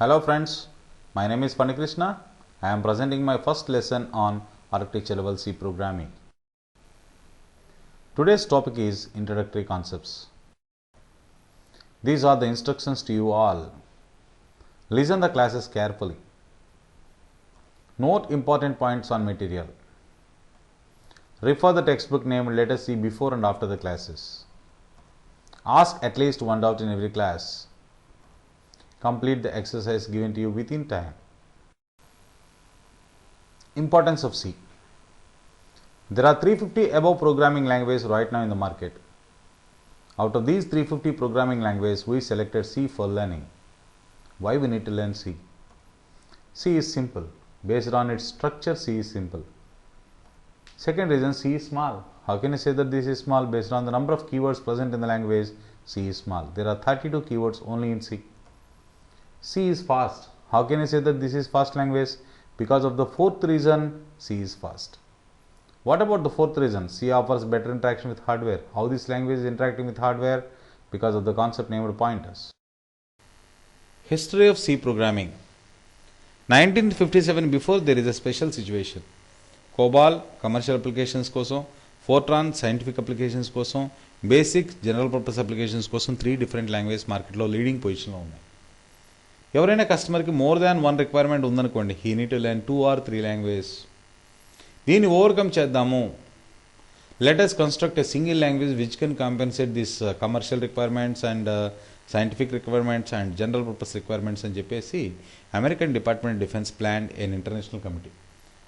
Hello friends, my name is Panikrishna. I am presenting my first lesson on architecture level C programming. Today's topic is introductory concepts. These are the instructions to you all. Listen the classes carefully. Note important points on material. Refer the textbook named Let Us See before and after the classes. Ask at least one doubt in every class. Complete the exercise given to you within time. Importance of C. There are 350 above programming languages right now in the market. Out of these 350 programming languages, we selected C for learning. Why we need to learn C? C is simple. Based on its structure, C is simple. Second reason, C is small. How can I say that this is small? Based on the number of keywords present in the language, C is small. There are 32 keywords only in C. C is fast. How can I say that this is fast language? Because of the fourth reason, C is fast. What about the fourth reason? C offers better interaction with hardware. How this language is interacting with hardware? Because of the concept named pointers. History of C programming. 1957 before there is a special situation. COBOL commercial applications కోసం, Fortran scientific applications కోసం, basic general purpose applications కోసం 3 different languages మార్కెట్లో leading పొజిషన్లో ఉన్నాయి. ఎవరైనా కస్టమర్కి more than one requirement ఉందనుకోండి, he need to learn 2 or 3 languages. దీన్ని ఓవర్కమ్ చేద్దాము. Let us construct a single language which can compensate this commercial requirements and scientific requirements and general purpose requirements అని చెప్పేసి American department defence planned an international committee.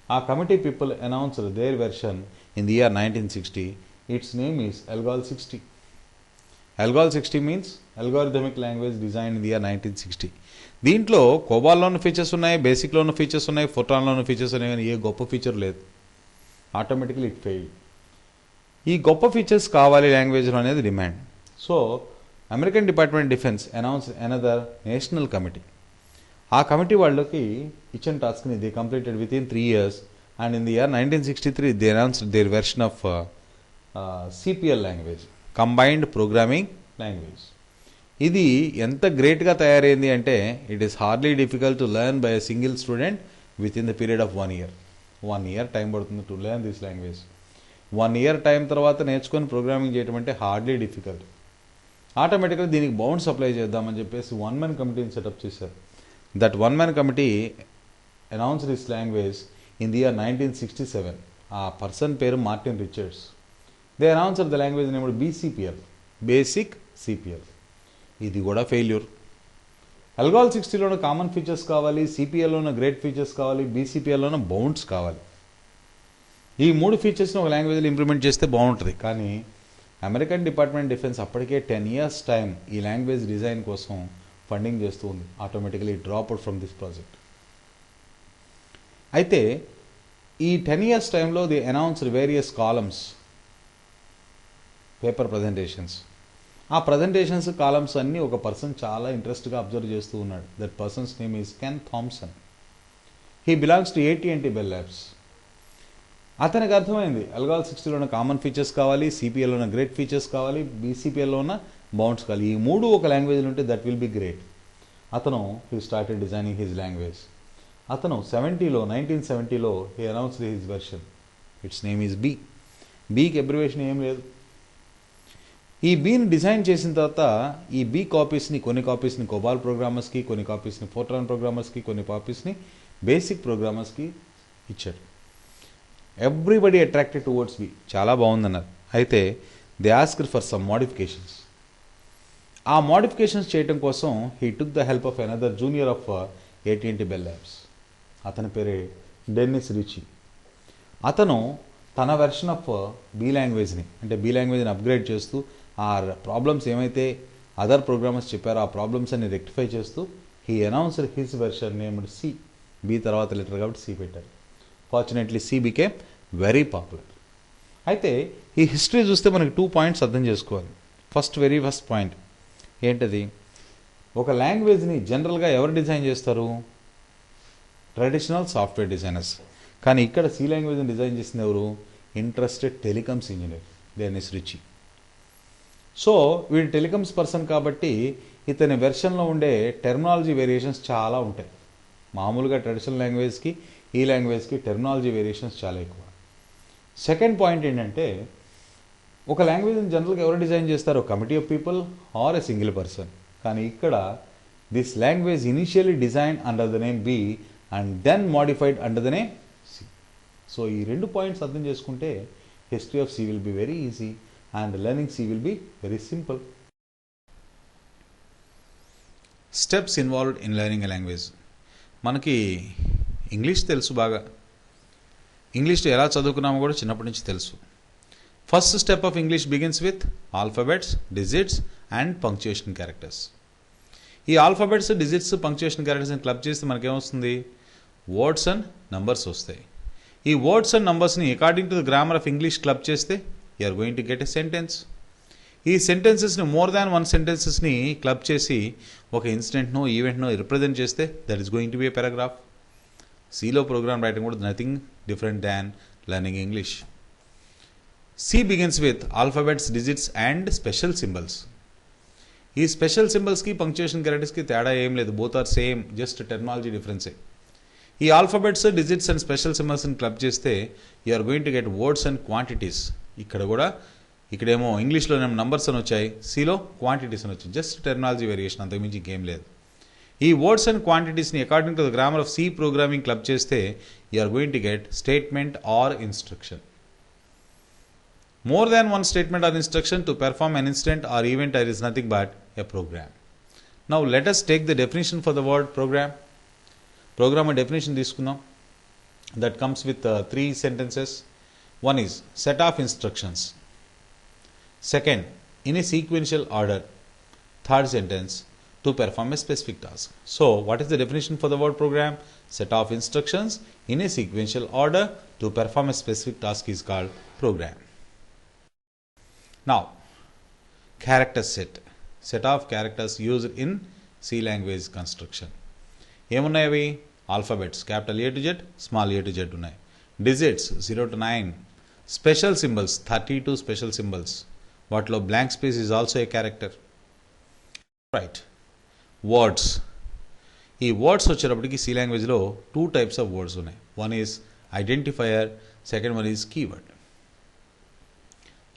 ఆ committee people announced their version in the year 1960. Its name is ALGOL 60. ALGOL 60 means algorithmic language design in the year 1960. దీంట్లో కోబాల్లో ఉన్న features ఉన్నాయి, బేసిక్లో ఉన్న features ఉన్నాయి, ఫోర్ట్రాన్లో ఉన్న features ఉన్నాయి, కానీ ఏ గొప్ప ఫీచర్ లేదు. Automatically it fail. ఈ గొప్ప ఫీచర్స్ కావాలి లాంగ్వేజ్లో అనేది demand. So American department defence announce another national committee. ఆ కమిటీ వాళ్ళకి ఇచ్చిన టాస్క్ని they completed within 3 years and in the year 1963 they announced their version of CPL language, combined programming language. ఇది ఎంత గ్రేట్గా తయారైంది అంటే it is hardly difficult to learn by a single student within the period of 1 year. 1 year time పడుతుంది to learn this language. 1 year time తర్వాత నేర్చుకొని programming చేయడం అంటే హార్డ్లీ డిఫికల్ట్. ఆటోమేటిక్గా దీనికి బౌండ్స్ అప్లై చేద్దామని చెప్పేసి 1-man కమిటీని సెటప్ చేశారు. That 1-man committee announce this language in the year 1967. ఆ పర్సన్ పేరు Martin Richards. They announced the language named BCPL, basic CPL. ఇది కూడా ఫెయిల్యూర్. ALGOL 60లోనే కామన్ ఫీచర్స్ కావాలి, సిపిఎల్లోనే గ్రేట్ ఫీచర్స్ కావాలి, BCPLలోనే బౌండ్స్ కావాలి. ఈ 3 ఫీచర్స్ని ఒక లాంగ్వేజ్లో ఇంప్లిమెంట్ చేస్తే బాగుంటుంది. కానీ అమెరికన్ డిపార్ట్మెంట్ డిఫెన్స్ అప్పటికే 10 years టైం ఈ లాంగ్వేజ్ డిజైన్ కోసం ఫండింగ్ చేస్తూ ఉంది. Automatically drop out from this project. అయితే ఈ 10 years టైంలో they announced various columns, paper presentations. ఆ ప్రజెంటేషన్స్ కాలమ్స్ అన్నీ ఒక పర్సన్ చాలా ఇంట్రెస్ట్గా అబ్జర్వ్ చేస్తూ ఉన్నాడు. That person's name is Ken Thompson. He belongs to AT&T Bell Labs. అతనికి అర్థమైంది ALGOL 60లోనే కామన్ ఫీచర్స్ కావాలి, సిపిఎల్లోనే గ్రేట్ ఫీచర్స్ కావాలి, BCPLలోనే బౌండ్స్ కావాలి. ఈ 3 ఒక లాంగ్వేజ్లో ఉంటే దట్ విల్ బి గ్రేట్. అతను he started designing his language. అతను 1970లో he announced his version. It's name is B. బీకి అబ్రివేషన్ ఏం లేదు. ఈ బీని డిజైన్ చేసిన తర్వాత ఈ బీ కాపీస్ని, కొన్ని కాపీస్ని కోబాల్ ప్రోగ్రామర్స్కి, కొన్ని కాపీస్ని ఫోర్ట్రాన్ ప్రోగ్రామర్స్కి, కొన్ని కాపీస్ని బేసిక్ ప్రోగ్రామర్స్కి ఇచ్చాడు. Everybody attracted towards B. చాలా బాగుందన్నారు. అయితే they asked for some modifications. ఆ మోడిఫికేషన్స్ చేయడం కోసం he took the help of another junior of AT&T Bell Labs. అతని పేరే డెన్నిస్ రిచీ. అతను తన వెర్షన్ ఆఫ్ బీ లాంగ్వేజ్ని, అంటే బీ లాంగ్వేజ్ని అప్గ్రేడ్ చేస్తూ ఆ ప్రాబ్లమ్స్ ఏమైతే అదర్ ప్రోగ్రామర్స్ చెప్పారో ఆ ప్రాబ్లమ్స్ అన్ని రెక్టిఫై చేస్తూ he announced his version named C. B తర్వాత లెటర్ కాబట్టి C పెట్టారు. Fortunately C became very popular. అయితే ఈ హిస్టరీ చూస్తే మనకి 2 points అర్థం చేసుకోవాలి. వెరీ ఫస్ట్ పాయింట్ ఏంటది? ఒక లాంగ్వేజ్ని జనరల్గా ఎవరు డిజైన్ చేస్తారు? Traditional software designers. కానీ ఇక్కడ C లాంగ్వేజ్ని డిజైన్ చేసింది ఎవరు? Interested telecoms engineer Dennis Ritchie. So వీడు టెలికామ్స్ పర్సన్ కాబట్టి ఇతని వెర్షన్లో ఉండే టెర్మినాలజీ వేరియేషన్స్ చాలా ఉంటాయి. మామూలుగా ట్రెడిషనల్ లాంగ్వేజ్కి ఈ లాంగ్వేజ్కి టెర్మినాలజీ వేరియేషన్స్ చాలా ఎక్కువ. సెకండ్ పాయింట్ ఏంటంటే, ఒక లాంగ్వేజ్ని జనరల్గా ఎవరు డిజైన్ చేస్తారో committee of people or a single person. కానీ ఇక్కడ this language initially design under the name B and then modified under the name C. So ఈ రెండు పాయింట్స్ అర్థం చేసుకుంటే history of C will be very easy and learning C will be very simple. Steps involved in learning a language. మనకి English తెలుసు బాగా, ఇంగ్లీష్లో ఎలా చదువుకున్నామో కూడా చిన్నప్పటి నుంచి తెలుసు. First step of English begins with alphabets, digits and punctuation characters. ఈ ఆల్ఫాబెట్స్, డిజిట్స్, పంక్చుయేషన్ క్యారెక్టర్స్ని క్లబ్ చేస్తే మనకేమొస్తుంది? వర్డ్స్ అండ్ నంబర్స్ వస్తాయి. ఈ వర్డ్స్ అండ్ నంబర్స్ని according to the grammar of English club చేస్తే you are going to get a sentence. ఈ సెంటెన్సెస్ని మోర్ దాన్ వన్ సెంటెన్సెస్ని క్లబ్ చేసి ఒక ఇన్సిడెంట్నో ఈవెంట్నో రిప్రజెంట్ చేస్తే that is going to be a paragraph. సిలో ప్రోగ్రామ్ రైటింగ్ కూడా nothing different than learning English. C begins with alphabets, digits and special symbols. ఈ స్పెషల్ సింబల్స్కి పంక్చుయేషన్ క్యారెక్టర్స్కి తేడా ఏం లేదు, both are same, just terminology డిఫరెన్సే. ఈ ఆల్ఫాబెట్స్, డిజిట్స్ అండ్ స్పెషల్ సింబల్స్ని క్లబ్ చేస్తే you are going to get words and quantities. ఇక్కడేమో ఇంగ్లీష్లో నంబర్స్ అని వచ్చాయి, సిలో క్వాంటిటీస్ అని వచ్చాయి. జస్ట్ టెర్మినాలజీ వేరియేషన్, అంతకుమించి ఇంకేం లేదు. ఈ వర్డ్స్ అండ్ క్వాంటిటీస్ని according to the grammar of C programming club చేస్తే you are going to get statement or instruction. More than one statement or instruction to perform an incident or event is nothing but a program. Now let us take the definition for the word program. Program definition తీసుకుందాం. That comes with three sentences. One is set of instructions. Second, in a sequential order. Third sentence, to perform a specific task. So what is the definition for the word program? Set of instructions in a sequential order to perform a specific task is called program. Now, character set of characters used in C language construction. ఏమున్నాయి అవి? Alphabets capital A to Z, small A to Z ఉన్నాయి. Digits 0 to 9. Special symbols 32 special symbols. వాటిలో blank space is also a character. Right. Words. ఈ words వచ్చేటప్పటికి C లాంగ్వేజ్లో 2 types of words ఉన్నాయి. One is identifier, second one is keyword.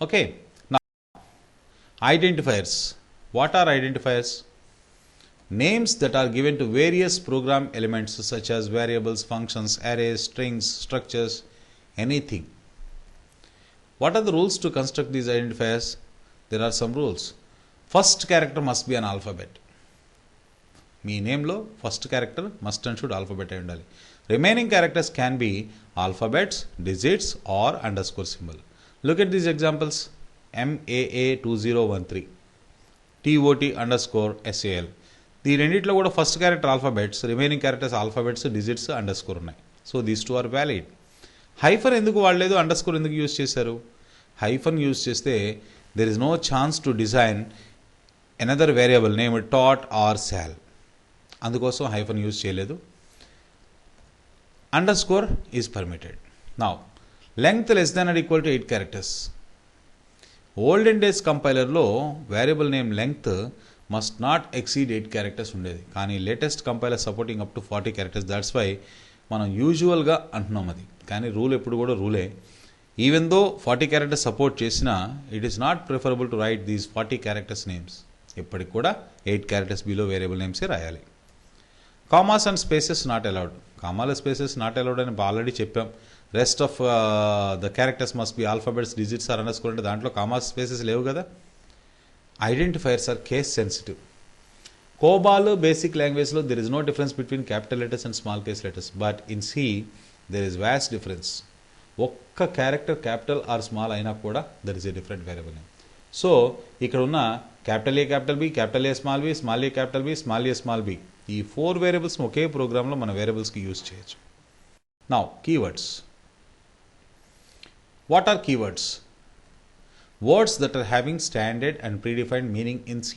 Okay. Identifiers. What are identifiers? Names that are given to various program elements such as variables, functions, arrays, strings, structures, anything. What are the rules to construct these identifiers? There are some rules. First character must be an alphabet. మీ నేమ్లో first character must and should alphabet అయి ఉండాలి. Remaining characters can be alphabets, digits or underscore symbol. Look at these examples. MAA2013, TOT_SAL. ఈ రెండిట్లో కూడా first character alphabets, remaining characters alphabets, digits, underscore ఉన్నాయి. So these two are valid. Hyphen ఎందుకు వాడలేదు, underscore ఎందుకు use చేశారు? Hyphen use చేస్తే there is no chance to design another variable name tot or sal. అందుకోసం హైఫన్ యూజ్ చేయలేదు. Underscore is permitted. Now length less than or equal to 8 characters. Olden days కంపైలర్లో variable name length must not exceed 8 characters ఉండేది. కానీ latest compiler supporting up to 40 characters. That's why మనం యూజువల్గా అంటున్నాం అది. కానీ రూల్ ఎప్పుడు కూడా రూలే. ఈవెన్ దో 40 characters సపోర్ట్ చేసినా it is not preferable to write these 40 characters names. ఎప్పటికి కూడా 8 characters బిలో వేరియబుల్ నేమ్సే రాయాలి. Commas and spaces not allowed. కామాల స్పేసెస్ నాట్ అలౌడ్ అని ఆల్రెడీ చెప్పాం. Rest of the characters must be alphabets, digits or underscore అంటే దాంట్లో commas spaces లేవు కదా. Identifiers are case sensitive. COBOL BASIC లాంగ్వేజ్లో there is no difference between capital letters and small case letters. But in C there is vast difference. ఒక్క character capital or small అయినా కూడా there is a different variable name. So ఇక్కడ ఉన్న capital A capital B, capital A small B, small A capital B, small A small B, ఈ 4 variables ఒకే ప్రోగ్రాంలో మన వేరియబుల్స్కి యూజ్ చేయొచ్చు. Now keywords. What are keywords? Words that are having standard and predefined meaning in C.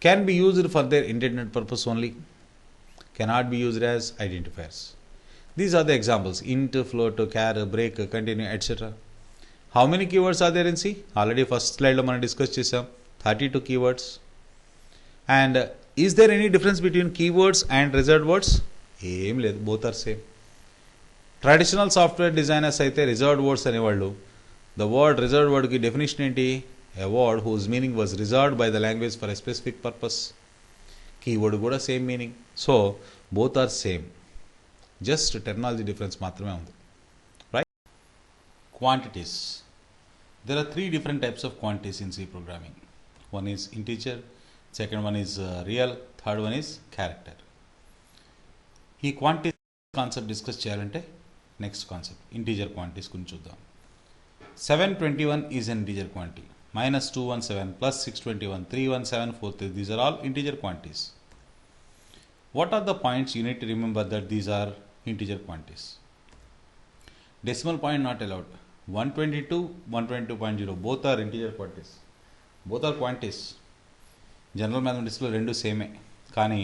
Can be used for their intended purpose only. Cannot be used as identifiers. These are the examples: int, float, char, break, continue, etc. How many keywords are there in C? Already first స్లైడ్లో మనం discuss చేసాం 32 keywords. And is there any difference between keywords and reserved words? ఏం లేదు, both are same. Traditional software designers అయితే reserved words అనేవాళ్ళు. The word reserved వర్డ్కి definition ఏంటి? A word whose meaning was reserved by the language for a specific purpose. Keyword కూడా same meaning. So both are same, just technology difference మాత్రమే ఉంది. Right? Quantities. There are 3 different types of quantities in C programming. One is integer, second one is real, third one is character. ఈ quantity concept discuss చేయాలంటే next concept integer quantities గురించి చూద్దాం. 721 is an integer quantity. -217 plus 621, 31743, these are all integer quantities. What are the points you need to remember that these are integer quantities? Decimal point not allowed. 122, 122.0, both are integer quantities. Both are quantities. General mathematics లో రెండు సేమే, కానీ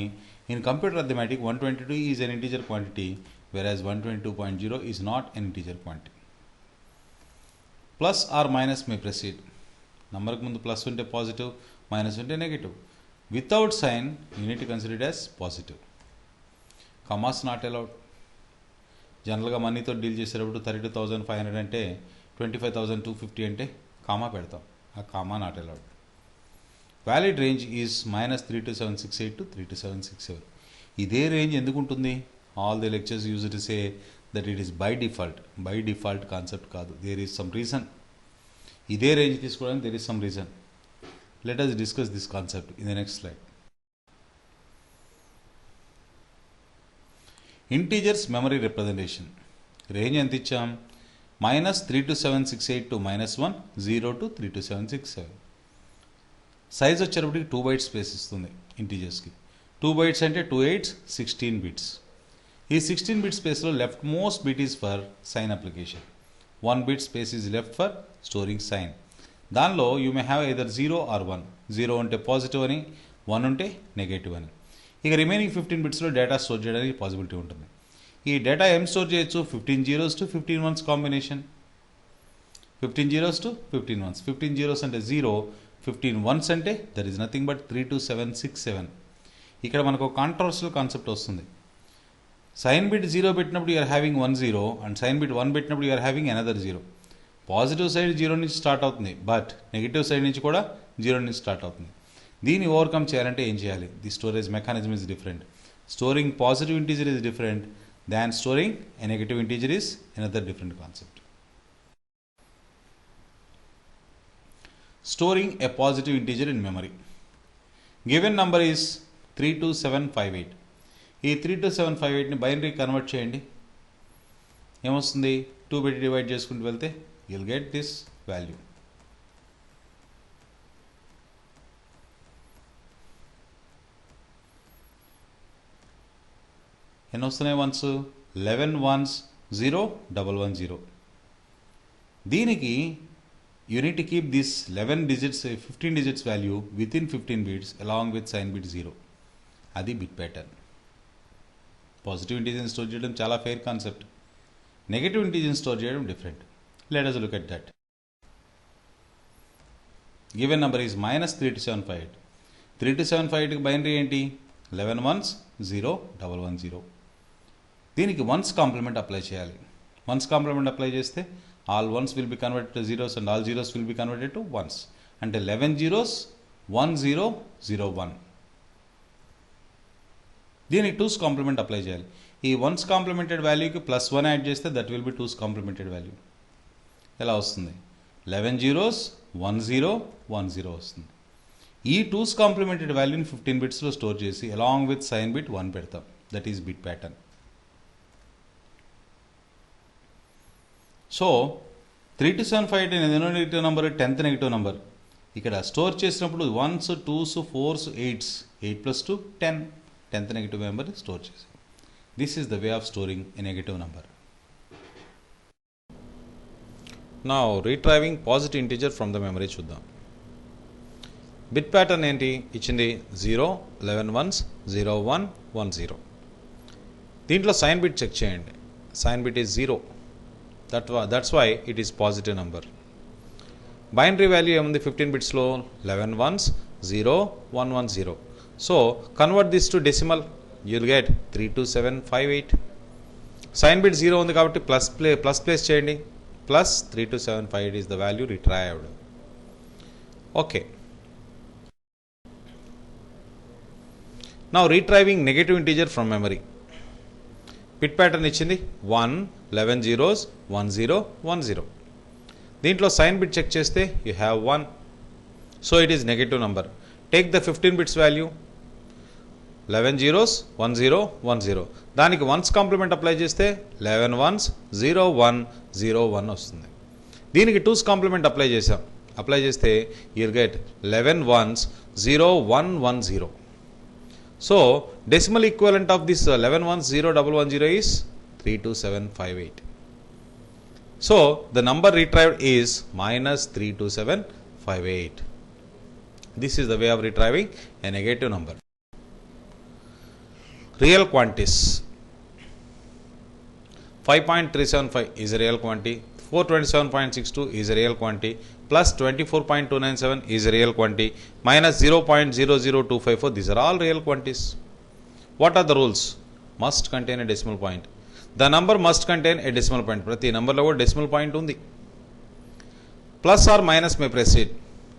in computer arithmetic 122 is an integer quantity whereas 122.0 is not an integer quantity. Plus or minus may precede. నంబర్కి ముందు plus ఉంటే positive, minus ఉంటే negative. Without sign you need to consider it as positive. Commas not allowed. జనరల్గా మనీతో deal చేసేటప్పుడు 32,500 అంటే 25,250 అంటే comma పెడతాం, ఆ comma not allowed. Valid range is -32768 to 32767. ఇదే రేంజ్ ఎందుకు ఉంటుంది? All the lectures use to say that it is by default. By default concept కాదు, దేర్ ఈజ్ సమ్ రీజన్. ఇదే రేంజ్ తీసుకోవడానికి there is some reason. Let us discuss this concept in the next slide. Integers memory representation. Range ఎంత ఇచ్చాం? -32768 to -1, 0 to 32767. Size వచ్చేటప్పటికి 2 bytes space ఇస్తుంది ఇంటీజర్స్కి. 2 bytes అంటే 2 8s 16 bits. ఈ 16 bit స్పేస్లో left most bit is for sign application. 1 bit space is left for storing sign. దానిలో you may have either 0 or 1. 0 అంటే positive అని, 1 ఉంటే నెగటివ్ అని. ఇక రిమైనింగ్ 15 బిట్స్లో డేటా స్టోర్ చేయడానికి పాసిబిలిటీ ఉంటుంది. ఈ డేటా ఏం స్టోర్ చేయొచ్చు? 15 zeros to 15 ones combination. 15 zeros to 15 ones. 15 zeros అంటే 0, 15 ones అంటే దట్ ఈస్ నథింగ్ బట్ 32767. ఇక్కడ మనకు కాంట్రవర్షియల్ కాన్సెప్ట్ వస్తుంది. సైన్ బిట్ 0 పెట్టినప్పుడు you're having 1 0 and sign bit 1 పెట్టినప్పుడు you're having another 0. Positive side 0 నుంచి స్టార్ట్ అవుతుంది, బట్ నెగిటివ్ సైడ్ నుంచి కూడా 0 నుంచి స్టార్ట్ అవుతుంది. దీన్ని ఓవర్కమ్ చేయాలంటే ఏం చేయాలి? The storage mechanism is different. Storing positive integer is different than storing a negative integer is another different concept. Storing a positive integer in memory. Given number is 32758. ఈ 32758ని binary convert చేయండి. ఏమొస్తుంది? 2 పెట్టి divide చేసుకుంటూ వెళ్తే you'll get this value. ఎన్ని వస్తున్నాయి once? 11 ones 0 110. దీనికి you need to keep this 11 digits 15 digits value with in 15 bits along with sign bit 0. అది bit pattern. Positive integer store చేయడం చాలా fair concept. Negative integer store చేయడం different. Let us look at that. Given number is -3278. 3278కి binary ఏంటి? 11 ones 0 110. దీనికి one's complement apply చేయాలి. One's complement apply చేస్తే all ones will be converted to zeros and all zeros will be converted to once. అంటే 11 zeros 1001. దీనికి 2's complement apply చేయాలి. ఈ once complimented వాల్యూకి +1 add చేస్తే that will B 2's complimented value. ఎలా వస్తుంది? 11 zeros 1010 వస్తుంది. ఈ 2's కాంప్లిమెంటెడ్ వాల్యూని 15 బిట్స్లో స్టోర్ చేసి అలాంగ్ విత్ సైన్ బిట్ 1 పెడతాం. That is bit pattern. So 3278 అనేది ఎన్నో negative number? 10th negative number. ఇక్కడ స్టోర్ చేసినప్పుడు 1s 2s 4s 8s 8 + 2 10. 10th negative number store చేసాం. This is the way of storing a negative number. Now retrieving positive integer from the memory చూద్దాం. Bit pattern ఏంటి ఇచ్చింది? 0 11 ones 0 1 10. దీంట్లో sign bit check చేయండి. Sign bit is 0. That's why it is positive number. Binary value ఏముంది 15 బిట్స్లో 11 ones 0 1 1 0. So convert this to decimal, you'll get 32758. Sign bit 0 ఉంది కాబట్టి plus place చేయండి, plus 32758 is the value retrieved. Okay, now retrieving negative integer from memory. Bit pattern ఇచ్చింది 1 11 zeros 1 0 1 0. దీంట్లో sign bit check చేస్తే you have 1, so it is negative number. Take the 15 bits value 11 zeros 1 0 1 0. దానికి once complement apply చేస్తే 11 ones 0 1 0 1 వస్తుంది. దీనికి 2's complement apply చేసాం, apply చేస్తే you'll get 11 ones 0 1 1 0. So decimal equivalent of this 11 ones 0 1 1 0 is 32758. So the number retrieved is minus 32758. This is the way of retrieving a negative number. Real quantities. 5.375 is a real quantity. 427.62 is a real quantity. Plus 24.297 is a real quantity. Minus 0.00254. These are all real quantities. What are the rules? Must contain a decimal point. The number must contain a decimal point. ప్రతి నెంబర్లో కూడా decimal point ఉంది. Plus are minus మే ప్రెసీడ్.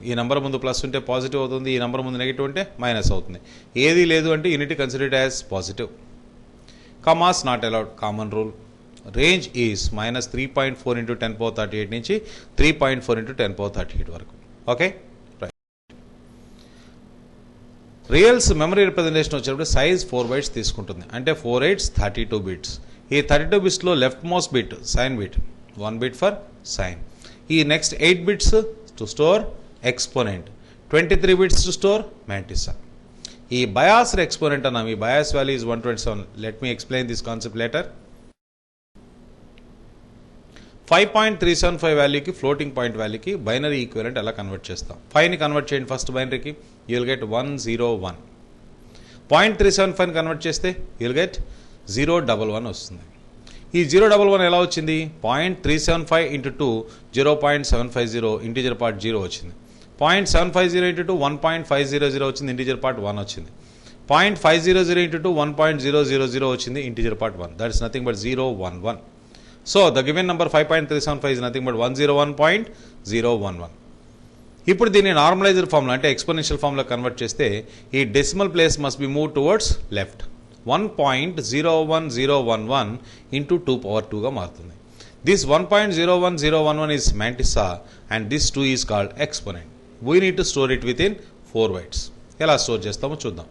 ఈ number ముందు plus ఉంటే positive అవుతుంది, ఈ number ముందు నెగిటివ్ ఉంటే మైనస్ అవుతుంది. ఏది లేదు అంటే unit considered as positive. Commas not allowed, common rule. Range is minus 3.4 into 10 power 38 నుంచి 3.4 into 10 power 38 వరకు. Okay, right. Reals memory representation వచ్చేటప్పుడు సైజ్ 4 bytes తీసుకుంటుంది, అంటే 4 8s 32 bits. ఈ 32 bitsలో left most bit sign bit, 1 bit for sign. ఈ next 8 bits to store exponent, 23 bits to store mantissa. ఈ biased exponent అన్నాం, ఈ bias value is 127. Let me explain this concept later. 5.375 వాల్యూకి floating point వాల్యూకి binary equivalent ఎలా convert చేస్తాం. 5ని convert చేయండి ఫస్ట్ బైనరీకి, యూల్ గెట్ 101. 0.375 కన్వర్ట్ చేస్తే యూల్ గెట్ 011 వస్తుంది. ఈ 011 ఎలా వచ్చింది? 0.375 into 2 0.750 ఇంటీజర్ పార్ట్ 0 వచ్చింది. 0.750 into 2 1.500 వచ్చింది, ఇంటీజర్ పార్ట్ 1 వచ్చింది. 0.500 into 2 1.000 వచ్చింది, integer part 1. That is nothing but 011. So the given number 5.375 is nothing but 101.011. ఇప్పుడు దీన్ని నార్మలైజ్డ్ ఫార్ములా అంటే ఎక్స్పోనెన్షియల్ ఫార్ములా కన్వర్ట్ చేస్తే ఈ decimal place must be move towards left. 1.01011 into 2 power 2గా మారుతుంది. This 1.01011 is mantissa and this 2 is called exponent. We need to store it within 4 bytes. ఎలా store చేస్తామో చూద్దాం.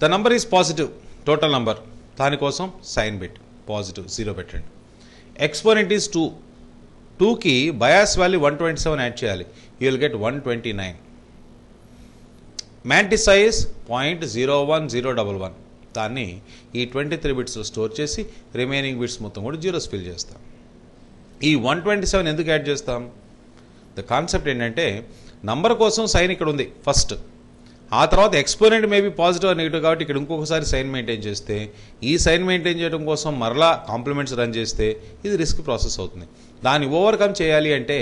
The number is positive, total number. దానికోసం sign bit positive 0 పెట్టండి. Exponent is 2. 2కి bias value 127 add చేయాలి, you will get 129. Mantissa is 0.01011. దాన్ని ఈ 23 bits store చేసి రిమైనింగ్ బిట్స్ మొత్తం కూడా జీరోస్ ఫిల్ చేస్తాం. ఈ 127 ఎందుకు యాడ్ చేస్తాం? ద కాన్సెప్ట్ ఏంటంటే నంబర్ కోసం సైన్ ఇక్కడ ఉంది ఫస్ట్, ఆ తర్వాత ఎక్స్పోనెంట్ మేబీ పాజిటివ్ నెగిటివ్ కాబట్టి ఇక్కడ ఇంకొకసారి సైన్ మెయింటైన్ చేస్తే, ఈ సైన్ మెయింటైన్ చేయడం కోసం మరలా కాంప్లిమెంట్స్ రన్ చేస్తే ఇది రిస్క్ ప్రాసెస్ అవుతుంది. దాన్ని ఓవర్కమ్ చేయాలి అంటే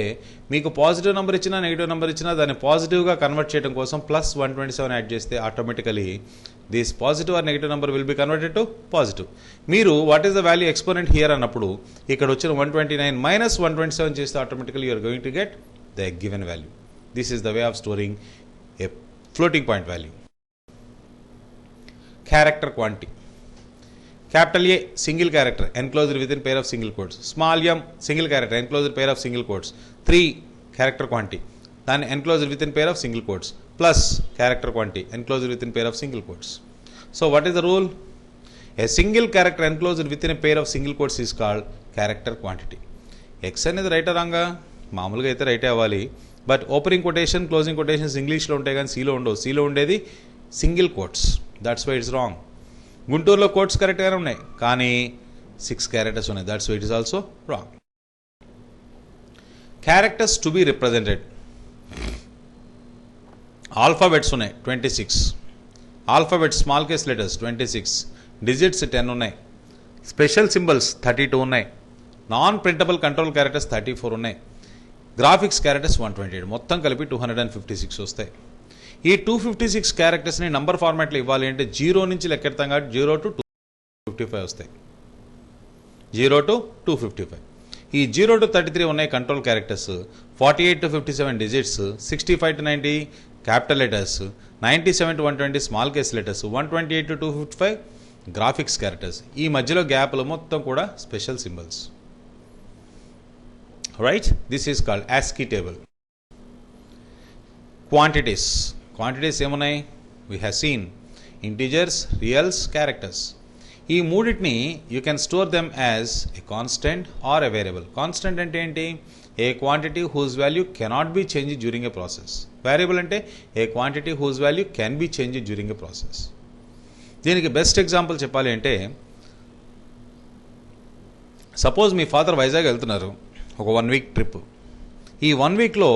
మీకు పాజిటివ్ నెంబర్ ఇచ్చినా నెగిటివ్ నెంబర్ ఇచ్చినా దాన్ని పాజిటివ్గా కన్వర్ట్ చేయడం కోసం ప్లస్ 127 యాడ్ చేస్తే automatically this positive or negative number will be converted to positive. మీరు what is the value exponent here అన్నప్పుడు ఇక్కడ వచ్చిన 129 మైనస్ 127 చేస్తే automatically you're going to get the given value. This is the way of storing a floating point value. Character quantity. Capital A single character enclosed within pair of single quotes. Small m single character enclosed pair of single quotes. 3 character quantity then enclosed within pair of single quotes plus character quantity enclosed within pair of single quotes. So what is the rule? A single character enclosed within a pair of single quotes is called character quantity. X అనేది right రాంగా? మామూలుగా అయితే రైటే అవ్వాలి, but opening quotation closing quotations ఇంగ్లీష్లో ఉంటాయి కానీ సీలో ఉండవు. సీలో ఉండేది single quotes, that's why it's wrong. గుంటూరులో కోట్స్ కరెక్ట్గానే ఉన్నాయి కానీ 6 క్యారెక్టర్స్ ఉన్నాయి, that's why it is also wrong. Characters to be represented. Alphabets ఉన్నాయి 26, alphabets small case letters 26, digits 10 ఉన్నాయి, స్పెషల్ సింబల్స్ 32 ఉన్నాయి, నాన్ ప్రింటబుల్ కంట్రోల్ క్యారెక్టర్స్ 34 ఉన్నాయి, గ్రాఫిక్స్ క్యారెక్టర్స్ 128, మొత్తం కలిపి 256 వస్తాయి. ఈ 256 క్యారెక్టర్స్ని నంబర్ ఫార్మాట్లో ఇవ్వాలి అంటే 0 నుంచి లెక్కెడతాం కాబట్టి 0 to 255 వస్తాయి. 0 to 255. ఈ 0 to 33 ఉన్నాయి control characters, 48 to 57 digits, 65 to 90 capital letters, 97 to 120 small case letters, 128 to 255 graphics characters. ఈ మధ్యలో గ్యాప్లు మొత్తం కూడా special symbols. Right, this is called ASCII table. Quantities ఏమున్నాయి? We have seen integers, reals, characters. ఈ మూడింటిని you can store them as a constant or a variable. Constant అంటే ఏంటి? A quantity whose value cannot be change during a process. Variable అంటే a quantity whose value can be change during a process. దీనికి best example చెప్పాలి అంటే, suppose మీ father Vizag వెళ్తున్నారు ఒక 1 week trip. ఈ 1 వీక్లో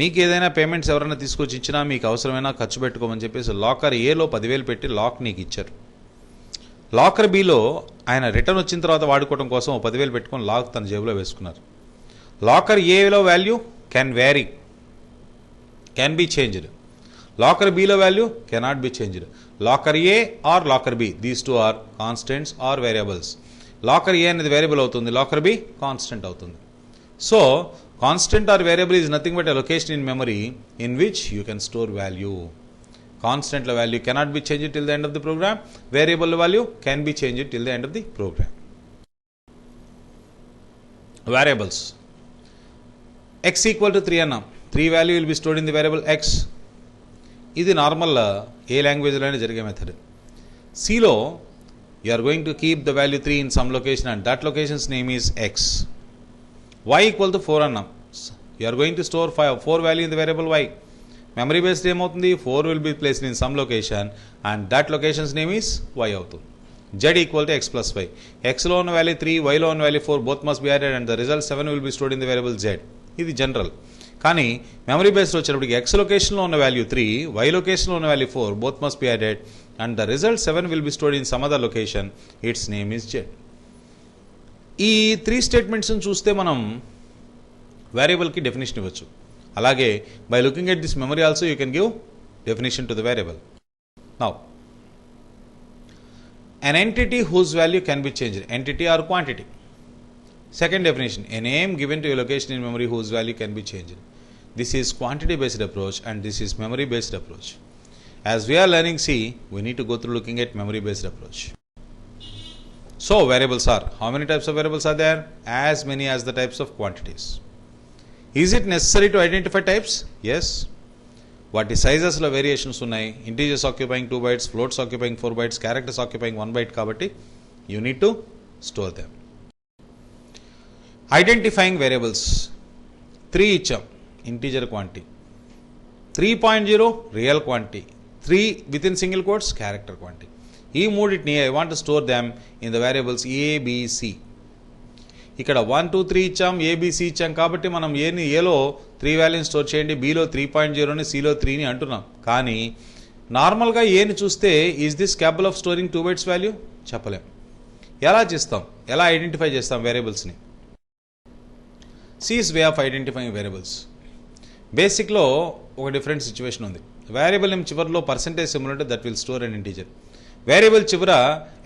మీకు ఏదైనా పేమెంట్స్ ఎవరైనా తీసుకొచ్చి ఇచ్చినా మీకు అవసరమైనా ఖర్చు పెట్టుకోమని చెప్పేసి లాకర్ ఏలో 10,000 పెట్టి లాక్ నీకు ఇచ్చారు. లాకర్ బిలో ఆయన రిటర్న్ వచ్చిన తర్వాత వాడుకోవడం కోసం 10,000 పెట్టుకొని లాక్ తన జేబులో వేసుకున్నారు. లాకర్ ఏలో value can vary, can be changed. Locker బిలో value cannot be changed. Locker A or locker B, these two are constants or variables. Locker A అనేది వేరియబుల్ అవుతుంది, లాకర్ బి కాన్స్టెంట్ అవుతుంది. So constant or variable is nothing but a location in memory in which you can store value. Constant value cannot be changed till the end of the program. Variable value can be changed till the end of the program. Variables. X equal to 3 annam. 3 value will be stored in the variable x. This is normal A language lo jarige method. C lo you are going to keep the value 3 in some location and that location's name is x. Y equal to 4 annam. You are going to store 4 value in the variable y. Memory based ఏమవుతుంది? 4 will be placed in some location and that location's name is y అవుతుంది. Z equal to x plus y. X లో ఉన్న value 3, y లో ఉన్న value 4 both must be added and the result 7 will be stored in the variable z. ఇది general. కానీ memory based వచ్చేటప్పటికి x లొకేషన్లో ఉన్న వాల్యూ 3, y లొకేషన్లో ఉన్న value 4 both must be added and the result 7 will be stored in some other location. Its name is z. ఈ 3 స్టేట్మెంట్స్ని చూస్తే మనం వేరియబుల్కి డెఫినేషన్ ఇవ్వచ్చు. అలాగే by looking at this memory also you can give definition to the variable. Now an entity whose value can be changed, entity or quantity. Second definition, a name given to a location in memory whose value can be changed. This is quantity based approach and this is memory based approach. As we are learning C, we need to go through looking at memory based approach. So variables are, how many types of variables are there? As many as the types of quantities. Is it necessary to identify types? Yes. వాటి సైజెస్లో variations ఉన్నాయి. Integers occupying 2 bytes, floats occupying 4 bytes, characters occupying 1 byte కాబట్టి you need to store them. Identifying variables 3 ఇచ్చాం. Integer quantity, 3.0 real quantity, 3 with in single quotes character quantity. ఈ మూడింటిని I want to store them in the variables A B C. ఇక్కడ 1, 2, 3 ఇచ్చాం, ABC ఇచ్చాం కాబట్టి మనం ఏలో 3 వాల్యూని స్టోర్ చేయండి, బీలో 3.0ని, సిలో 3ని అంటున్నాం. కానీ నార్మల్గా ఏని చూస్తే is this capable of storing 2 bytes value చెప్పలేం. ఎలా చేస్తాం, ఎలా ఐడెంటిఫై చేస్తాం వేరియబుల్స్ని? This way of identifying variables. బేసిక్లో ఒక డిఫరెంట్ సిచ్యువేషన్ ఉంది. వేరియబుల్ నేమ్ చివరిలో పర్సెంటేజ్ సింబల్ ఉంటే that will store an integer. Variable చివర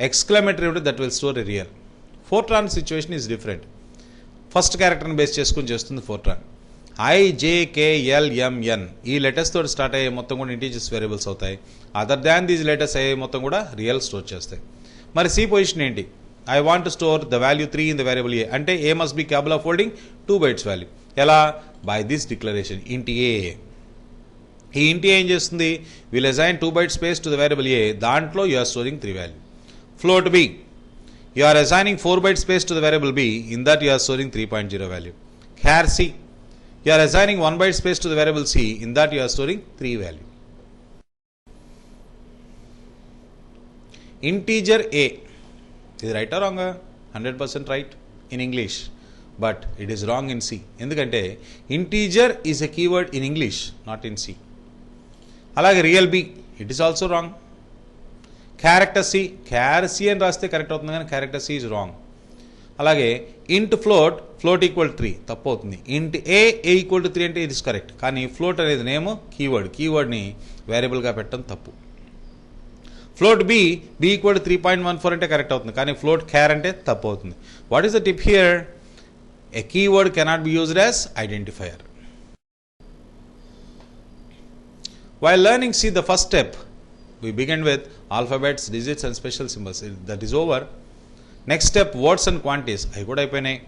ఎక్స్క్లమేటరీ ఉంటే that will store a real. FORTRAN situation is different. First క్యారెక్టర్ని బేస్ చేసుకుని చేస్తుంది ఫోర్ట్రాన్. IJKLMN ఈ లెటర్స్ తోటి స్టార్ట్ అయ్యే మొత్తం కూడా ఇంటీజర్స్ వేరియబుల్స్ అవుతాయి. అదర్ దాన్ దీస్ లెటర్స్ అయ్యే మొత్తం కూడా రియల్ స్టోర్ చేస్తాయి. మరి సి పొజిషన్ ఏంటి? I want to store the value 3 in the variable A. అంటే A must be capable of holding 2 bytes value. ఎలా? By this declaration int A. ఈ int A ఏం చేస్తుంది? Will assign 2 bytes space to the variable A. దాంట్లో you are storing 3 value. Float B, you are assigning 4 bytes space to the variable b, in that you are storing 3.0 value. Char C, you are assigning 1 byte space to the variable c, in that you are storing 3 value. Integer a is right or wrong? 100% right in English, but it is wrong in C. ఎందుకంటే integer is a keyword in English, not in C. అలాగే real b, it is also wrong. Character C, char C అని రాస్తే correct అవుతుంది కానీ character C is wrong. అలాగే ఇంట్ float equal 3 తప్పు అవుతుంది. ఇంట్ ఏ ఈక్వల్ టు 3 అంటే ఇది కరెక్ట్, కానీ ఫ్లోట్ అనేది నేమ్ కీవర్డ్ని వేరియబుల్గా పెట్టడం తప్పు. ఫ్లోట్ బి ఈక్వల్ టు 3.14 అంటే కరెక్ట్ అవుతుంది, కానీ ఫ్లోట్ క్యార్ అంటే తప్పు అవుతుంది. What is the tip here? A keyword cannot be used as identifier. While learning C, the first step, we begin with alphabets, digits and special symbols. That is over. Next step, words and quantities. అవి కూడా అయిపోయినాయి.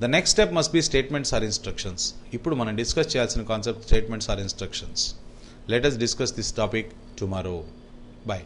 The next step must be statements or instructions. ఇప్పుడు మనం discuss చేయాల్సిన concept statements or instructions. Let us discuss this topic tomorrow. Bye.